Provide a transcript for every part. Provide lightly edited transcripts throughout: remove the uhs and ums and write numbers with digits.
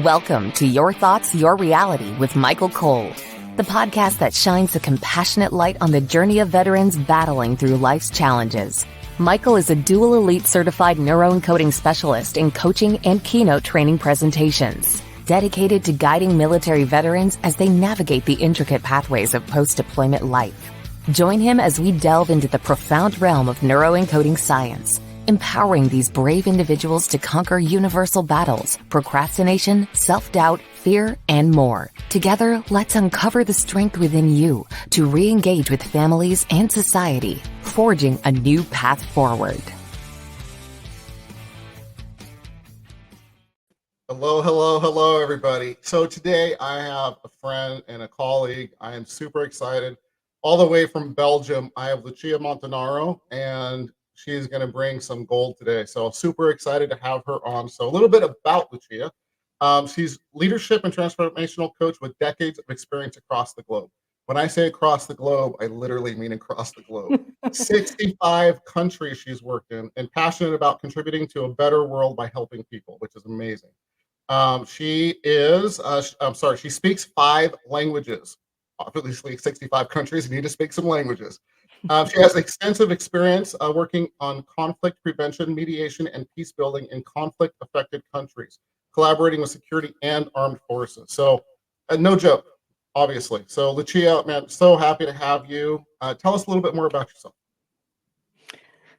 Welcome to Your Thoughts, Your Reality with Michael Cole, the podcast that shines a compassionate light on the journey of veterans battling through life's challenges. Michael is a dual elite certified neuroencoding specialist in coaching and keynote training presentations, dedicated to guiding military veterans as they navigate the intricate pathways of post-deployment life. Join him as we delve into the profound realm of neuroencoding science, empowering these brave individuals to conquer universal battles, procrastination, self-doubt, fear, and more. Together, let's uncover the strength within you to re-engage with families and society, forging a new path forward. Hello, everybody. So today I have a friend and a colleague. I am super excited. All the way from Belgium, I have Lucia Montanaro, and she's going to bring some gold today. So super excited to have her on. So a little bit about Lucia. She's leadership and transformational coach with decades of experience across the globe. When I say across the globe, I literally mean across the globe. 65 countries she's worked in, and passionate about contributing to a better world by helping people, which is amazing. She speaks 5 languages. Obviously, 65 countries, you need to speak some languages. She has extensive experience working on conflict prevention, mediation, and peace building in conflict-affected countries, collaborating with security and armed forces. So, no joke, obviously. So, Lucia, man, so happy to have you. Tell us a little bit more about yourself.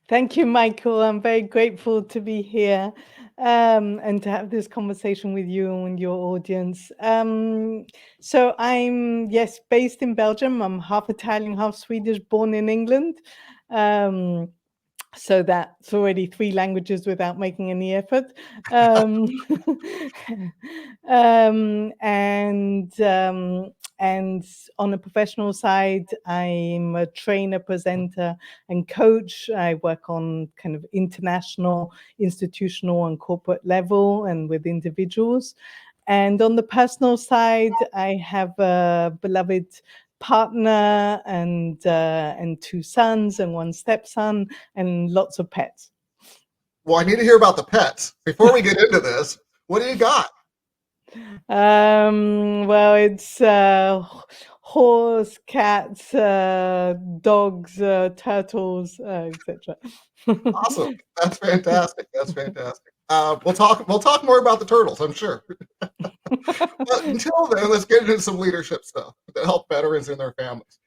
Thank you, Michael. I'm very grateful to be here and to have this conversation with you and your audience. So I'm, based in Belgium. I'm half Italian, half Swedish, born in England. So that's already 3 languages without making any effort. And on a professional side, I'm a trainer, presenter, and coach. I work on kind of international, institutional, and corporate level and with individuals. And on the personal side, I have a beloved partner and 2 sons and 1 stepson and lots of pets. Well, I need to hear about the pets. Before we get into this, what do you got? Well, it's horse, cats, dogs, turtles, etc. Awesome. That's fantastic. We'll talk more about the turtles, I'm sure. But until then, let's get into some leadership stuff that help veterans and their families.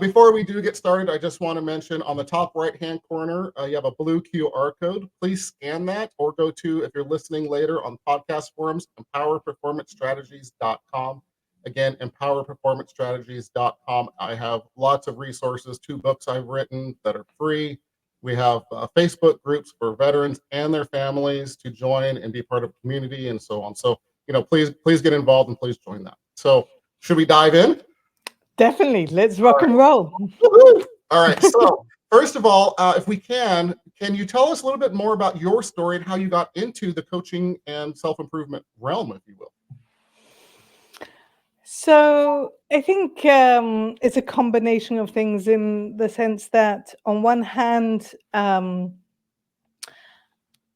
Before we do get started, I just want to mention on the top right-hand corner, you have a blue QR code. Please scan that or go to, if you're listening later on podcast forums, empowerperformancestrategies.com. Again, empowerperformancestrategies.com. I have lots of resources, 2 books I've written that are free. We have Facebook groups for veterans and their families to join and be part of a community and so on. So, please get involved and please join that. So should we dive in? Definitely. Let's rock and roll. All right. So first of all, if we can you tell us a little bit more about your story and how you got into the coaching and self-improvement realm, if you will? So I think it's a combination of things in the sense that on one hand,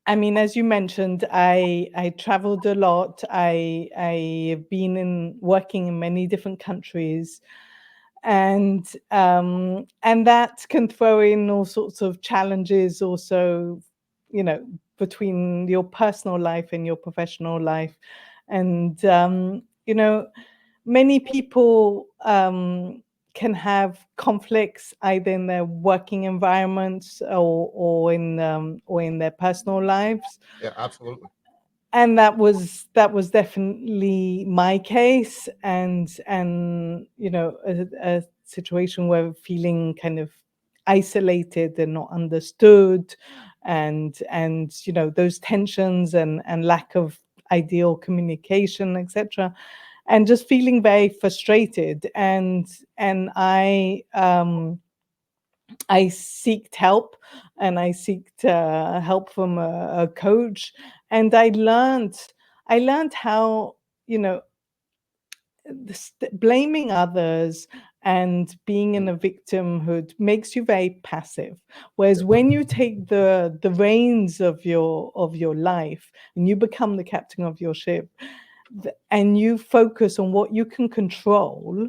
as you mentioned, I traveled a lot. I've been working in many different countries, and that can throw in all sorts of challenges also, between your personal life and your professional life. And many people can have conflicts either in their working environments or in their personal lives. Yeah, absolutely. And that was definitely my case, and a situation where feeling kind of isolated and not understood, and those tensions and lack of ideal communication, etc., and just feeling very frustrated. And I seeked help, and I seeked help from a coach, and I learned how blaming others and being in a victimhood makes you very passive. Whereas when you take the reins of your life and you become the captain of your ship, and you focus on what you can control,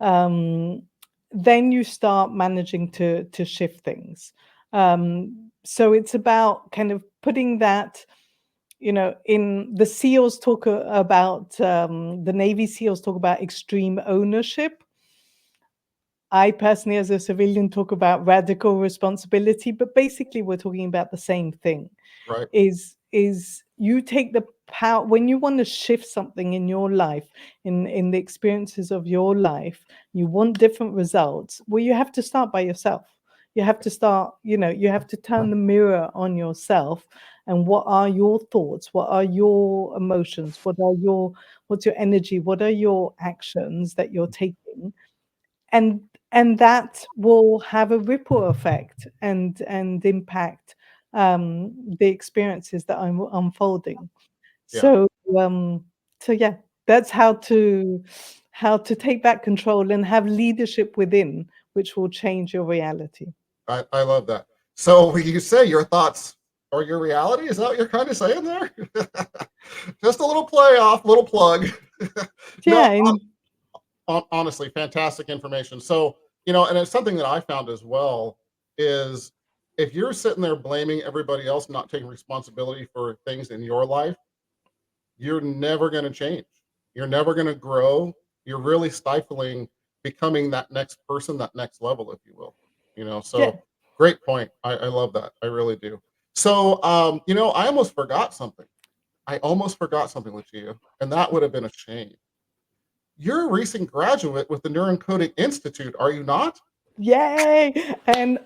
then you start managing to shift things. So it's about kind of putting that, in the SEALs talk about, the Navy SEALs talk about extreme ownership. I personally, as a civilian, talk about radical responsibility, but basically we're talking about the same thing. Right. Is you take the power when you want to shift something in your life, in the experiences of your life, you want different results. Well, you have to start by yourself. You have to start, you have to turn the mirror on yourself, and what are your thoughts? What are your emotions? What's your energy? What are your actions that you're taking? And that will have a ripple effect and impact the experiences that I'm unfolding. Yeah. So so yeah, that's how to take back control and have leadership within, which will change your reality. I love that. So when you say your thoughts are your reality, is that what you're kind of saying there? Just a little play off, little plug. No, Yeah, and honestly, fantastic information. So, and it's something that I found as well is if you're sitting there blaming everybody else, not taking responsibility for things in your life, you're never going to change. You're never going to grow. You're really stifling becoming that next person, that next level, if you will. yeah. So great point. I love that. I really do. So, I almost forgot something. I almost forgot something, Lucia, and that would have been a shame. You're a recent graduate with the Neuroencoding Institute, are you not? Yay! And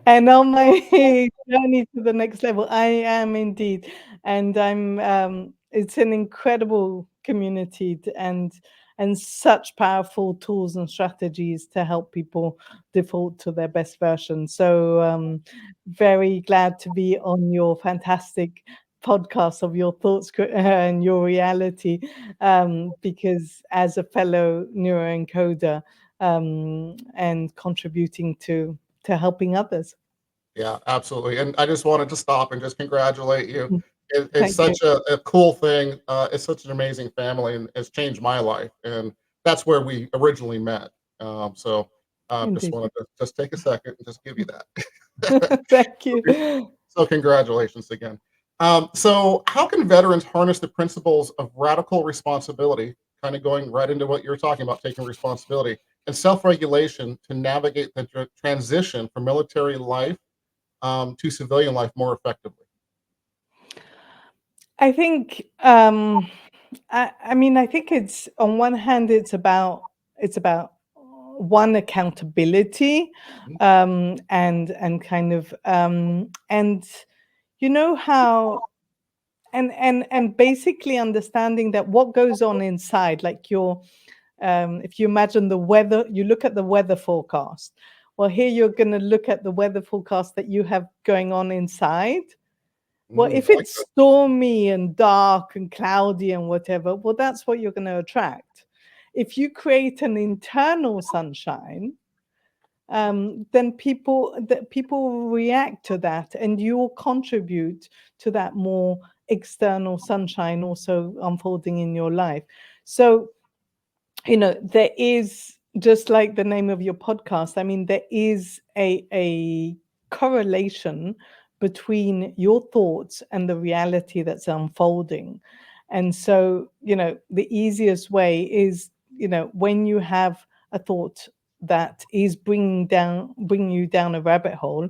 and on my journey to the next level, I am indeed. And it's an incredible community and such powerful tools and strategies to help people default to their best version. So very glad to be on your fantastic podcast of your thoughts and your reality, because as a fellow neuroencoder, and contributing to helping others. Yeah, absolutely. And I just wanted to stop and just congratulate you. Mm, It's thank you. such a cool thing. It's such an amazing family and it's changed my life. And that's where we originally met. Just Indeed. wanted to just take a second and just give you that. Thank you. So congratulations again. So how can veterans harness the principles of radical responsibility, kind of going right into what you're talking about, taking responsibility and self-regulation to navigate the transition from military life to civilian life more effectively? I think I mean, I think it's on one hand it's about one, accountability, Mhm. and kind of and how and basically understanding that what goes on inside, like your if you imagine the weather, you look at the weather forecast. Well, here you're going to look at the weather forecast that you have going on inside. Well, if I like it's that. stormy and dark and cloudy and whatever, well, that's what you're going to attract. If you create an internal sunshine, then people will react to that, and you will contribute to that more external sunshine also unfolding in your life. So there is, just like the name of your podcast, I mean, there is a correlation between your thoughts and the reality that's unfolding. And so, the easiest way is, when you have a thought that is bringing you down a rabbit hole,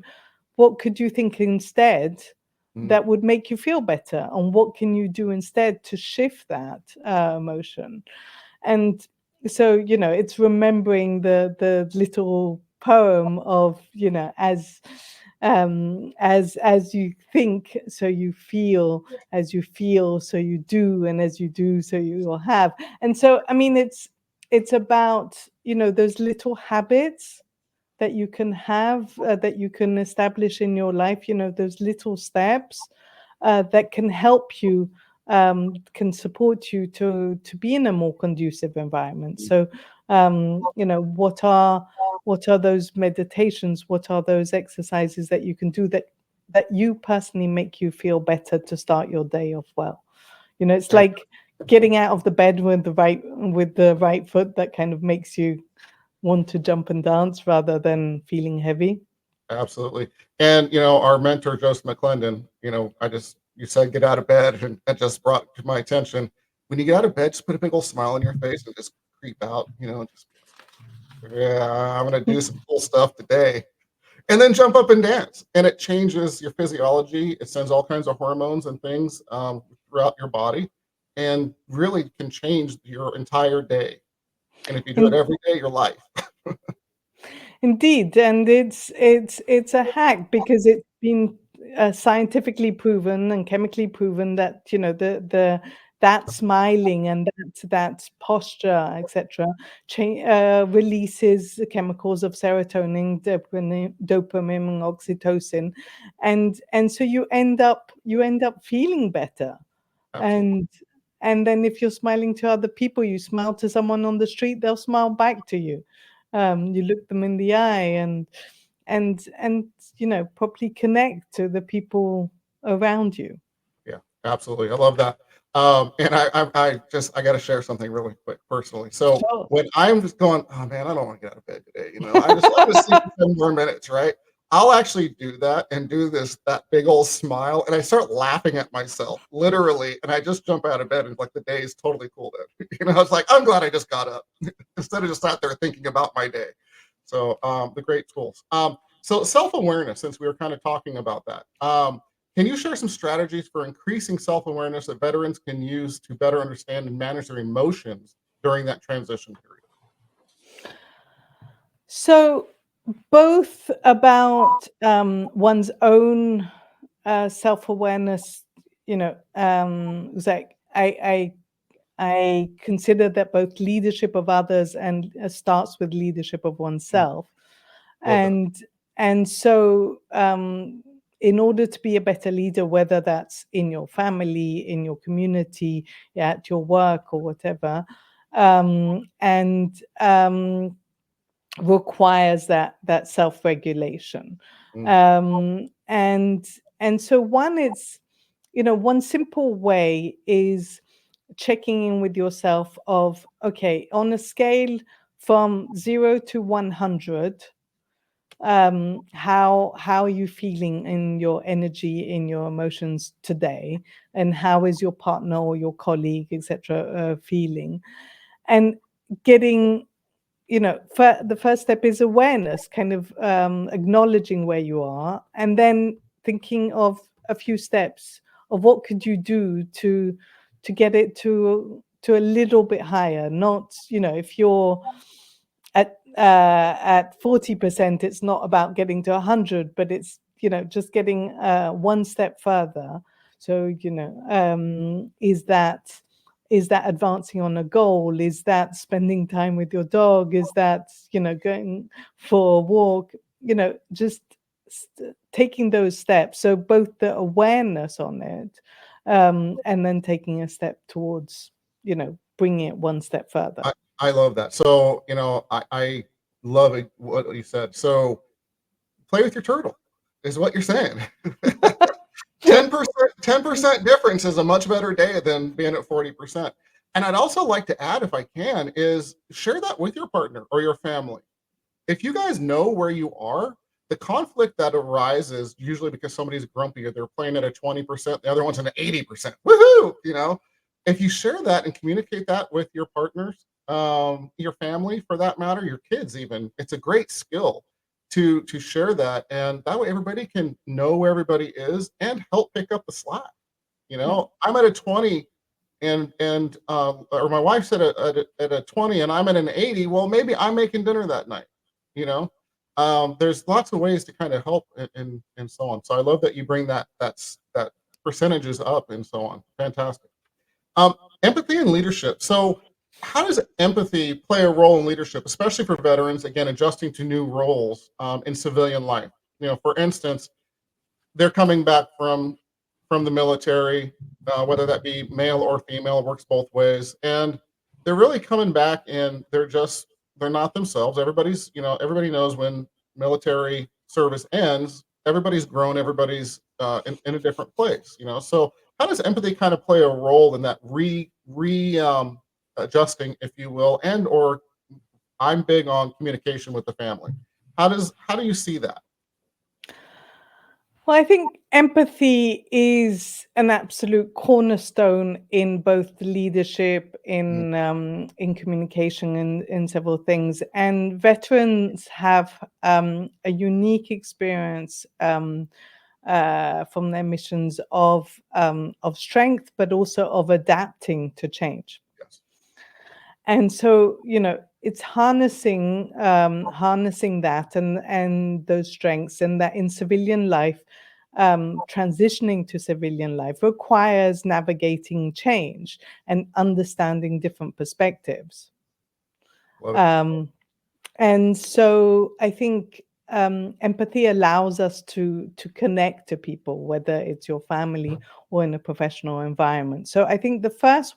what could you think instead Mm, that would make you feel better? And what can you do instead to shift that emotion? And so, it's remembering the little poem of, as you think, so you feel, as you feel, so you do, and as you do, so you will have. And so, I mean, it's about, those little habits that you can have, that you can establish in your life, those little steps that can help you, can support you to be in a more conducive environment. mm, So, what are those meditations? What are those exercises that you can do that you personally make you feel better to start your day off well? It's yeah, like getting out of the bed with the right foot that kind of makes you want to jump and dance rather than feeling heavy. Absolutely. And our mentor Joseph McClendon, you said get out of bed, and that just brought to my attention. When you get out of bed, just put a big old smile on your face and just creep out, just yeah, I'm gonna do some cool stuff today. And then jump up and dance. And it changes your physiology. It sends all kinds of hormones and things throughout your body, and really can change your entire day. And if you do it In- every day, your life. Indeed, and it's a hack because it's been scientifically proven and chemically proven that that smiling and that posture, etc., releases the chemicals of serotonin, dopamine, and oxytocin, and so you end up feeling better. Absolutely. And then if you're smiling to other people, you smile to someone on the street, they'll smile back to you. You look them in the eye and properly connect to the people around you. Yeah, absolutely. I love that. And I got to share something really quick personally. So Sure. when I'm just going, oh man, I don't want to get out of bed today. I'm just sleep for 10 more minutes, right? I'll actually do that and do that big old smile, and I start laughing at myself, literally, and I just jump out of bed, and like the day is totally cool then. It's like I'm glad I just got up instead of just sat there thinking about my day. So the great tools. So self-awareness, since we were kind of talking about that. Can you share some strategies for increasing self-awareness that veterans can use to better understand and manage their emotions during that transition period? So both about one's own self-awareness, Zach, I consider that both leadership of others and starts with leadership of Mm, oneself. love that. And so in order to be a better leader, whether that's in your family, in your community, at your work or whatever, and requires that self-regulation. Mm, And so one simple way is checking in with yourself of, okay, on a scale from 0 to 100, how are you feeling in your energy, in your emotions today, and how is your partner or your colleague, etc., feeling, and getting, the first step is awareness, kind of acknowledging where you are, and then thinking of a few steps of what could you do to get it to a little bit higher. Not, if you're at 40%, it's not about getting to 100, but it's just getting one step further. So is that advancing on a goal? Is that spending time with your dog? Is that going for a walk? Just taking those steps. So both the awareness on it, and then taking a step towards bringing it one step further. I love that. So, I love it, what you said. So play with your turtle is what you're saying. 10% difference is a much better day than being at 40%. And I'd also like to add, if I can, is share that with your partner or your family. If you guys know where you are, the conflict that arises usually because somebody's grumpy or they're playing at a 20%, the other one's at an 80%. Woohoo! If you share that and communicate that with your partners, your family for that matter, your kids even, it's a great skill to share that, and that way everybody can know where everybody is and help pick up the slack. I'm at a 20, or my wife's at a 20 and I'm at an 80. Well, maybe I'm making dinner that night. you know there's lots of ways to kind of help, and so on. So I love that you bring that percentages up and so on. Fantastic. um Empathy and leadership. So how does empathy play a role in leadership, especially for veterans, again, adjusting to new roles in civilian life? For instance, they're coming back from the military, whether that be male or female, it works both ways, and they're really coming back, and they're not themselves. Everybody knows when military service ends, everybody's grown, everybody's in a different place. So how does empathy kind of play a role in that adjusting, if you will, and or I'm big on communication with the family. How do you see that? Well, I think empathy is an absolute cornerstone in both the leadership, Mm, in communication, in several things. And veterans have a unique experience from their missions of strength, but also of adapting to change. yes. And so, it's harnessing that and those strengths, and that in civilian life, transitioning to civilian life requires navigating change and understanding different perspectives. Love it. Um, and so I think empathy allows us to connect to people, whether it's your family or in a professional environment. So I think the first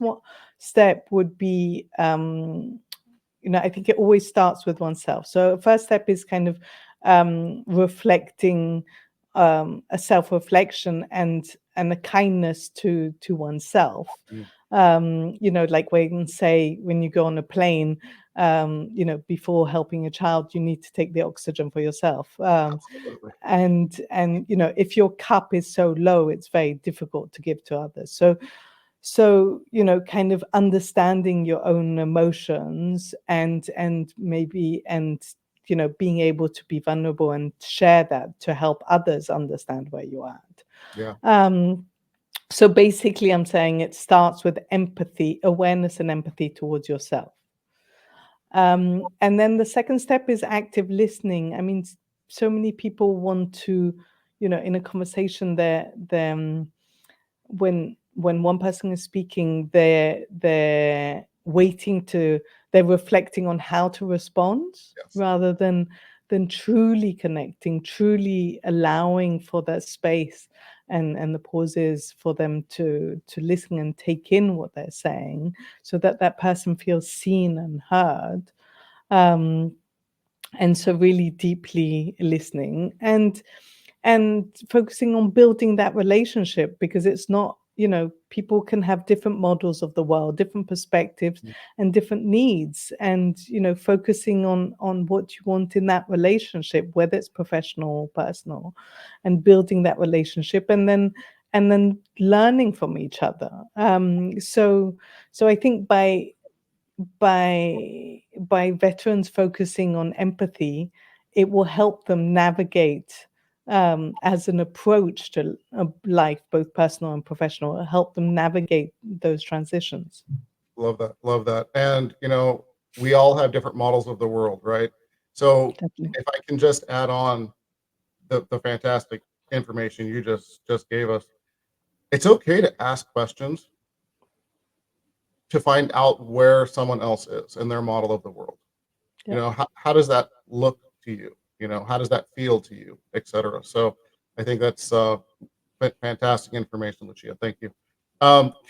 step would be, I think it always starts with oneself. So first step is kind of reflecting, a self-reflection and a kindness to oneself. Mm, Like when you go on a plane, before helping a child, you need to take the oxygen for yourself. absolutely. And if your cup is so low, it's very difficult to give to others. So kind of understanding your own emotions and maybe being able to be vulnerable and share that to help others understand where you're at. Yeah. So basically, I'm saying it starts with empathy, awareness and empathy towards yourself. And then the second step is active listening. I mean, so many people want to, in a conversation, when one person is speaking, they're waiting they're reflecting on how to respond Yes. rather than truly connecting, truly allowing for that space and the pauses for them to listen and take in what they're saying, so that that person feels seen and heard. Um, and so really deeply listening and focusing on building that relationship, because it's not, people can have different models of the world, different perspectives Mm, and different needs, and focusing on what you want in that relationship, whether it's professional or personal, and building that relationship, and then learning from each other. So I think by veterans focusing on empathy, it will help them navigate, as an approach to life, both personal and professional. It'll help them navigate those transitions. love that. Love that. And we all have different models of the world, right? So Definitely. if I can just add on the fantastic information you just gave us, it's okay to ask questions to find out where someone else is in their model of the world. Yep. How does that look to you? How does that feel to you, etc. So I think that's fantastic information, Lucia. Thank you.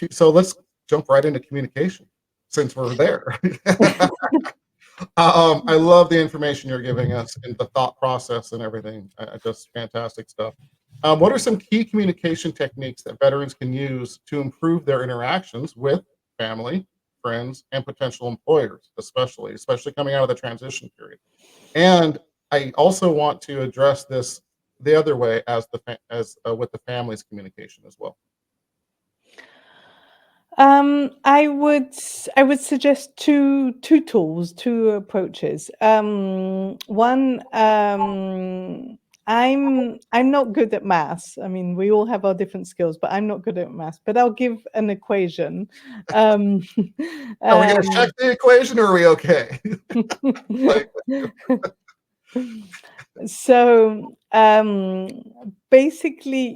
So let's jump right into communication since we're there. I love the information you're giving us and the thought process and everything. Just fantastic stuff. What are some key communication techniques that veterans can use to improve their interactions with family, friends, and potential employers, especially coming out of the transition period? And I also want to address this the other way as with the family's communication as well. I would suggest two tools, two approaches. One, I'm not good at maths. I mean, we all have our different skills, but I'm not good at maths. But I'll give an equation. Um, Are we going to check the equation, or are we okay? Like, so basically,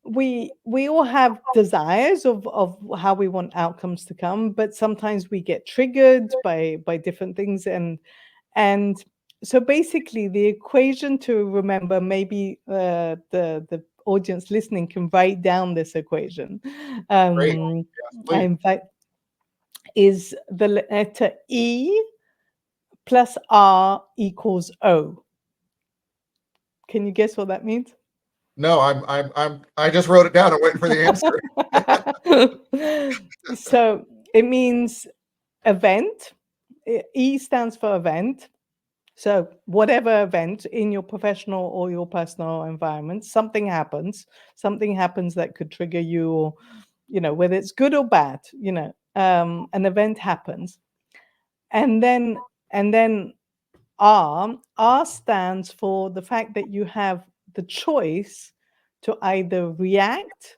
we all have desires of how we want outcomes to come, but sometimes we get triggered by different things, and so basically the equation to remember, maybe the audience listening can write down this equation. great. um Yes, I please. invite is the letter E plus R equals O. Can you guess what that means? No, I just wrote it down. I'm waiting for the answer. So it means event. E stands for event. So whatever event in your professional or your personal environment, something happens that could trigger you, or, whether it's good or bad, an event happens. And then R stands for the fact that you have the choice to either react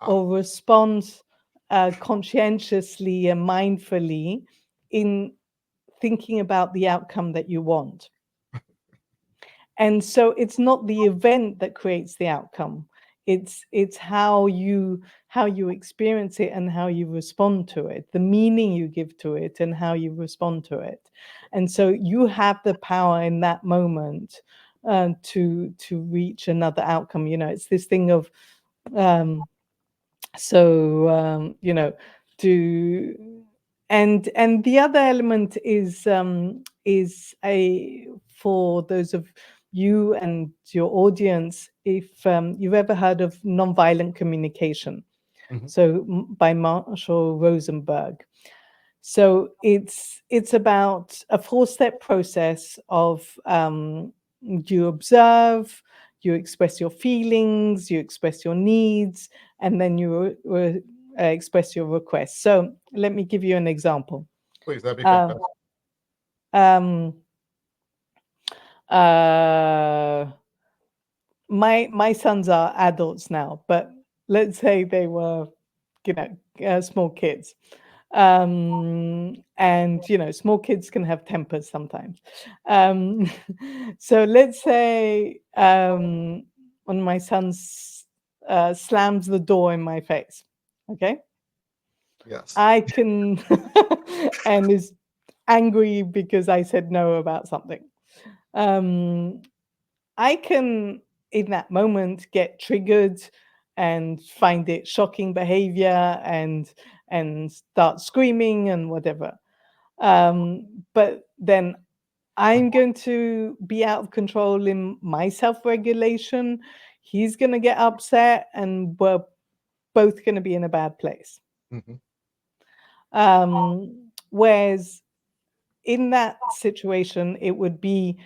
Ah, or respond conscientiously and mindfully in thinking about the outcome that you want. And so it's not the event that creates the outcome. It's how you experience it and how you respond to it, the meaning you give to it and how you respond to it. And so you have the power in that moment to reach another outcome. It's this thing of do and the other element is a for those of you and your audience, if you've ever heard of nonviolent communication, mhm. so by Marshall Rosenberg. So it's about a 4-step process of you observe, you express your feelings, you express your needs, and then you express your requests. So let me give you an example. Please, that'd be Uh, fantastic. um, uh, my sons are adults now, but let's say they were, small kids. And small kids can have tempers sometimes. Um, so let's say one of my sons slams the door in my face. Okay, Yes. I can and is angry because I said no about something. Um, I can, in that moment, get triggered and find it shocking behavior and start screaming and whatever. But then I'm going to be out of control in my self-regulation. He's going to get upset, and we're both going to be in a bad place. Mhm. Whereas in that situation, it would be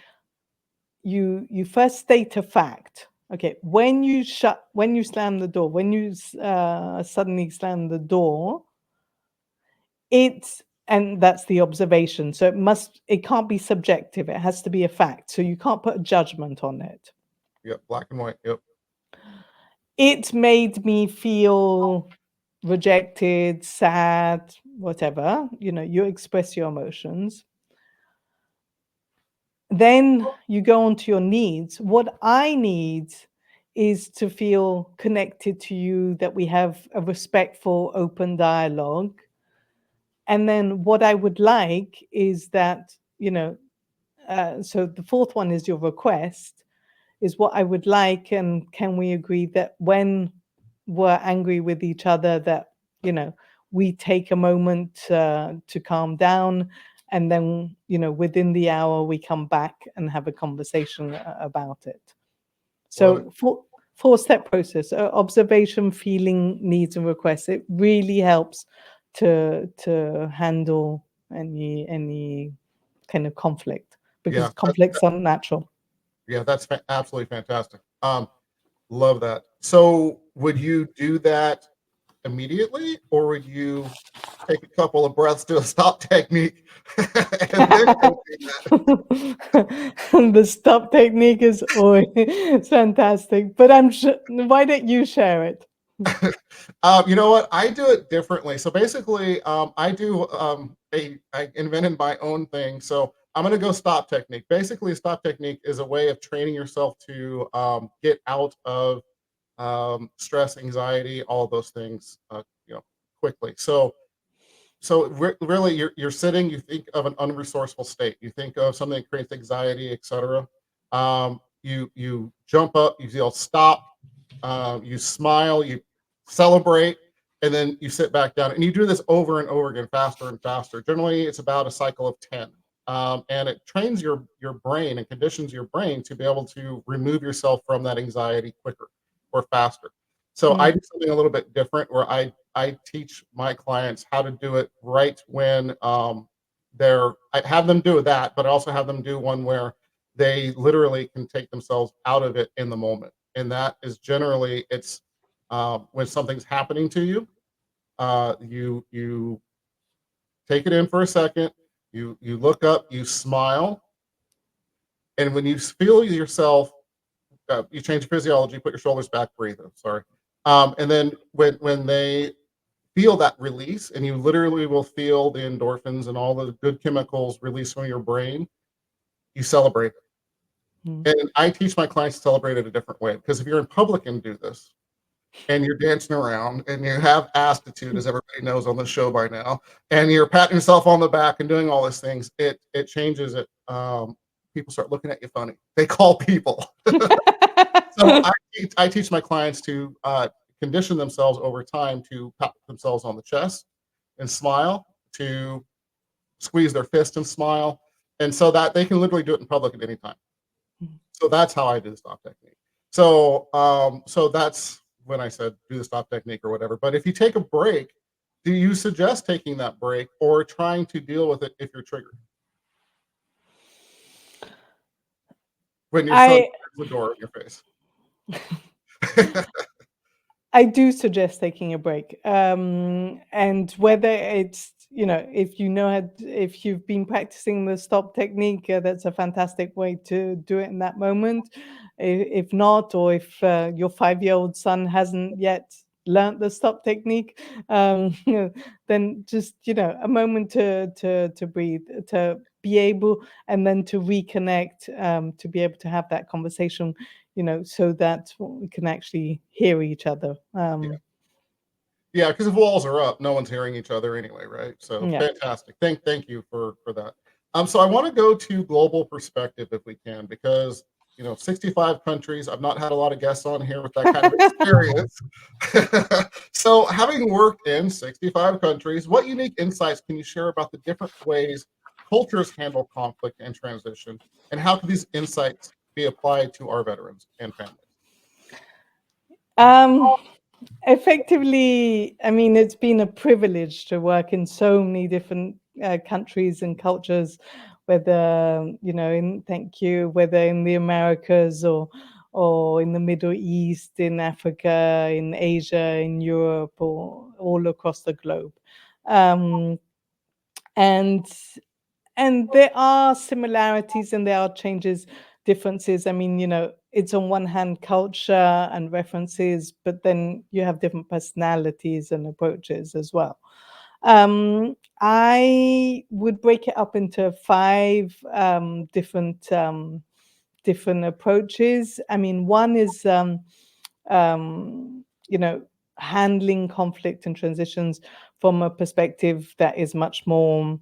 you first state a fact. Okay, when you slam the door, when you suddenly slam the door, and that's the observation. So it can't be subjective. It has to be a fact. So you can't put a judgment on it. Yep. Black and white. Yep. It made me feel rejected, sad, whatever. You express your emotions. Then you go on to your needs. What I need is to feel connected to you, that we have a respectful, open dialogue. And then what I would like is that, so the fourth one is your request, is what I would like. And can we agree that when we're angry with each other, that, we take a moment to calm down, and then, within the hour, we come back and have a conversation about it. Love it. So four-step process: observation, feeling, needs, and requests. It really helps to handle any kind of conflict, because Yeah. conflicts are natural. Yeah. That's absolutely fantastic. Love that. So, would you do that immediately, or would you take a couple of breaths, do a stop technique, and then go do that? The stop technique is always fantastic, but I'm sure. Why don't you share it? You know what? I do it differently. So basically, I invented my own thing. So I'm going to go stop technique. Basically, stop technique is a way of training yourself to get out of stress, anxiety, all of those things, quickly. So really, you're sitting. You think of an unresourceful state. You think of something that creates anxiety, etc. You jump up. You yell stop. You smile. You celebrate, and then you sit back down. And you do this over and over again, faster and faster. Generally, it's about a cycle of 10. And it trains your brain and conditions your brain to be able to remove yourself from that anxiety quicker. or faster. So I do something a little bit different where I teach my clients how to do it right when I have them do that, but I also have them do one where they literally can take themselves out of it in the moment. And that is generally it's when something's happening to you, you take it in for a second, you look up, you smile, and when you feel yourself, you change your physiology, put your shoulders back, breathe. I'm sorry, and then when they feel that release, and you literally will feel the endorphins and all the good chemicals release from your brain, you celebrate it. And I teach my clients to celebrate it a different way because if you're in public and do this, and you're dancing around and you have attitude, as everybody knows on the show by now, and you're patting yourself on the back and doing all these things, it changes it. People start looking at you funny. They call people. So I teach my clients to condition themselves over time to pat themselves on the chest and smile, to squeeze their fist and smile, and so that they can literally do it in public at any time. So that's how I do the stop technique. So that's when I said do the stop technique or whatever. But if you take a break, do you suggest taking that break or trying to deal with it if you're triggered? When your son opens the door in your face. I do suggest taking a break. And whether it's, if if you've been practicing the stop technique, that's a fantastic way to do it in that moment. If not, or if your 5-year-old son hasn't yet learned the stop technique, then just, a moment to breathe, to be able, and then to reconnect, to be able to have that conversation, so that we can actually hear each other. Yeah, because if walls are up, no one's hearing each other anyway, right? So Yeah. fantastic. Thank you for that. So I want to go to global perspective if we can, because 65 countries. I've not had a lot of guests on here with that kind of experience. So having worked in 65 countries, what unique insights can you share about the different ways cultures handle conflict and transition, and how can these insights be applied to our veterans and families? Effectively, I mean, it's been a privilege to work in so many different countries and cultures, whether, whether in the Americas or in the Middle East, in Africa, in Asia, in Europe, or all across the globe. Um, and and there are similarities and there are differences. I mean, it's on one hand culture and references, but then you have different personalities and approaches as well. I would break it up into 5 different approaches. I mean, one is handling conflict and transitions from a perspective that is much more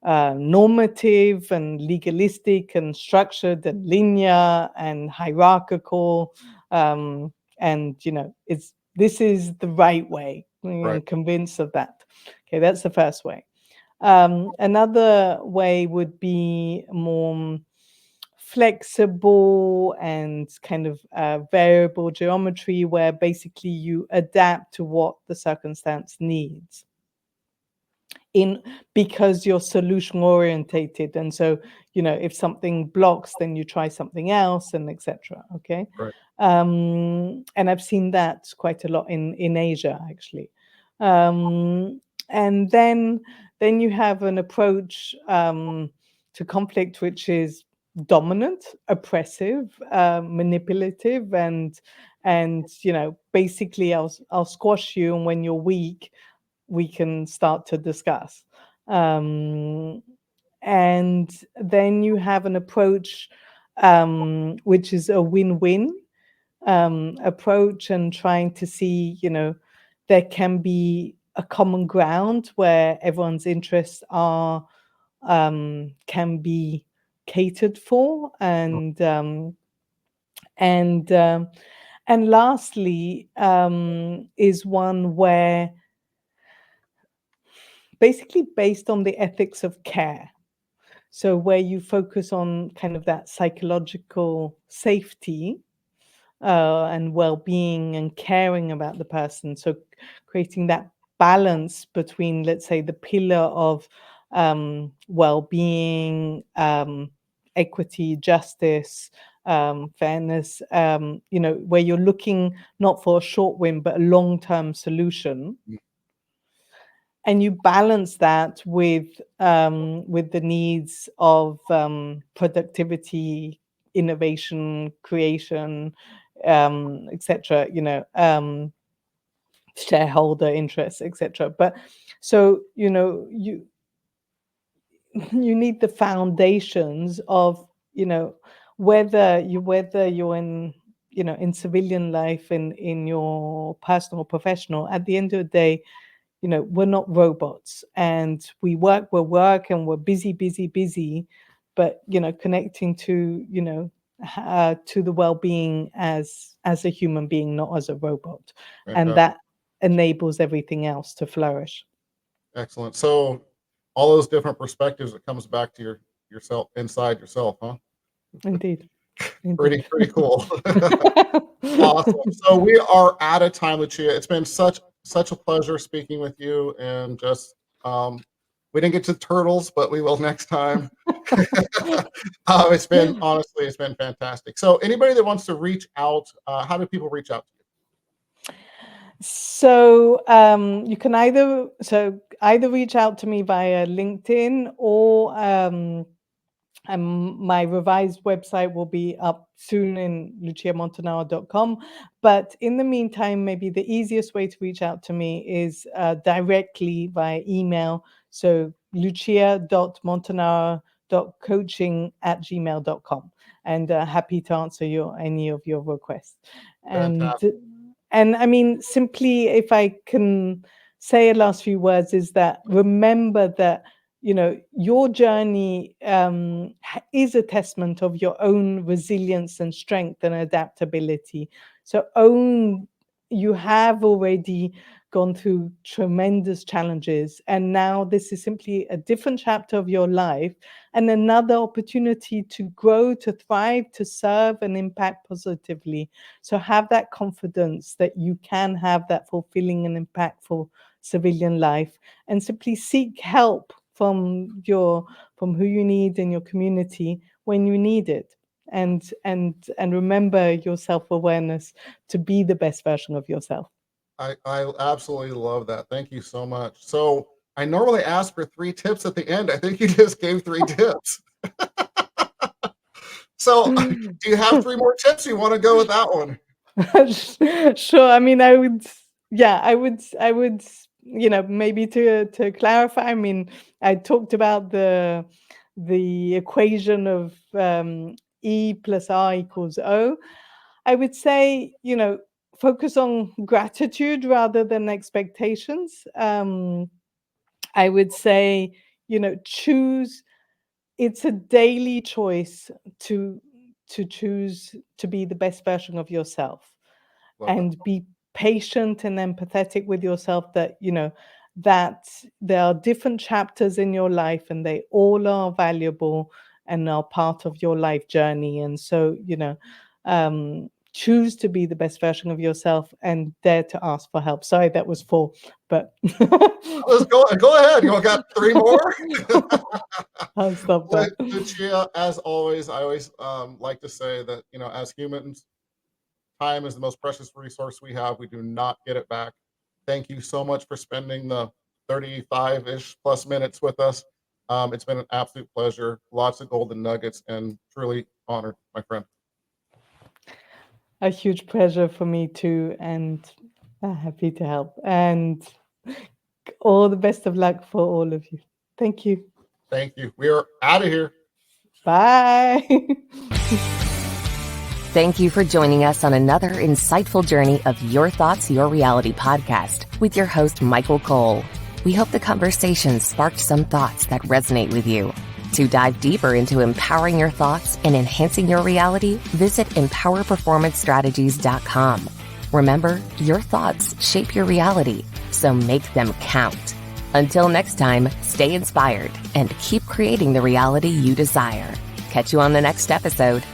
normative and legalistic and structured and linear and hierarchical, and this is the right way. Right. I'm convinced of that. Okay, that's the first way. Another way would be more flexible and kind of variable geometry, where basically you adapt to what the circumstance needs because you're solution orientated. And so, if something blocks, then you try something else, and etc. Okay. Right. And I've seen that quite a lot in Asia, actually. And then you have an approach to conflict which is dominant, oppressive, manipulative, and basically I'll squash you, and when you're weak, we can start to discuss. And then you have an approach which is a win-win approach, and trying to see, there can be a common ground where everyone's interests are can be catered for, and lastly is one where basically based on the ethics of care. So where you focus on kind of that psychological safety, and well-being and caring about the person. So creating that balance between, let's say, the pillar of well-being, equity, justice, fairness, where you're looking not for a short win, but a long-term solution. And you balance that with the needs of productivity, innovation, creation, etc. Shareholder interests, etc. But so you need the foundations of whether you're in in civilian life, in your personal or professional. At the end of the day, we're not robots, and we work, and we're busy, but connecting to to the well-being as a human being, not as a robot. And Fantastic. that enables everything else to flourish. Excellent. So all those different perspectives, it comes back to yourself, inside yourself, huh? Indeed. Pretty cool. Awesome. So we are out of time, Lucia. It's been such a pleasure speaking with you, and just we didn't get to turtles, but we will next time. It's been fantastic. So anybody that wants to reach out, how do people reach out to you? So you can either reach out to me via LinkedIn, or my revised website will be up soon in luciamontanaro.com. But in the meantime, maybe the easiest way to reach out to me is directly via email. So lucia.montanaro.coaching@gmail.com. And happy to answer any of your requests. Fantastic. And I mean, simply, if I can say a last few words, is that remember that your journey is a testament of your own resilience and strength and adaptability. So you have already gone through tremendous challenges, and now this is simply a different chapter of your life and another opportunity to grow, to thrive, to serve and impact positively. So have that confidence that you can have that fulfilling and impactful civilian life, and simply seek help from who you need in your community when you need it. And remember your self-awareness to be the best version of yourself. I absolutely love that. Thank you so much. So I normally ask for 3 tips at the end. I think you just gave 3 tips. So do you have 3 more tips? You want to go with that one? Sure. I mean, I would, maybe to clarify, I mean, I talked about the equation of E plus R equals O. I would say, focus on gratitude rather than expectations. I would say, choose. It's a daily choice to choose to be the best version of yourself. Love that. And be patient and empathetic with yourself, that that there are different chapters in your life, and they all are valuable and are part of your life journey. And so choose to be the best version of yourself and dare to ask for help. Sorry, that was 4, but Let's go ahead. You all got 3 more? I'll stop that. Lucia, as always, I always like to say that, as humans, time is the most precious resource we have. We do not get it back. Thank you so much for spending the 35-ish plus minutes with us. It's been an absolute pleasure. Lots of golden nuggets, and truly honored, my friend. A huge pleasure for me too, and happy to help. And all the best of luck for all of you. Thank you. Thank you. We are out of here. Bye. Thank you for joining us on another insightful journey of Your Thoughts, Your Reality podcast with your host, Michael Cole. We hope the conversation sparked some thoughts that resonate with you. To dive deeper into empowering your thoughts and enhancing your reality, visit empowerperformancestrategies.com. Remember, your thoughts shape your reality, so make them count. Until next time, stay inspired and keep creating the reality you desire. Catch you on the next episode.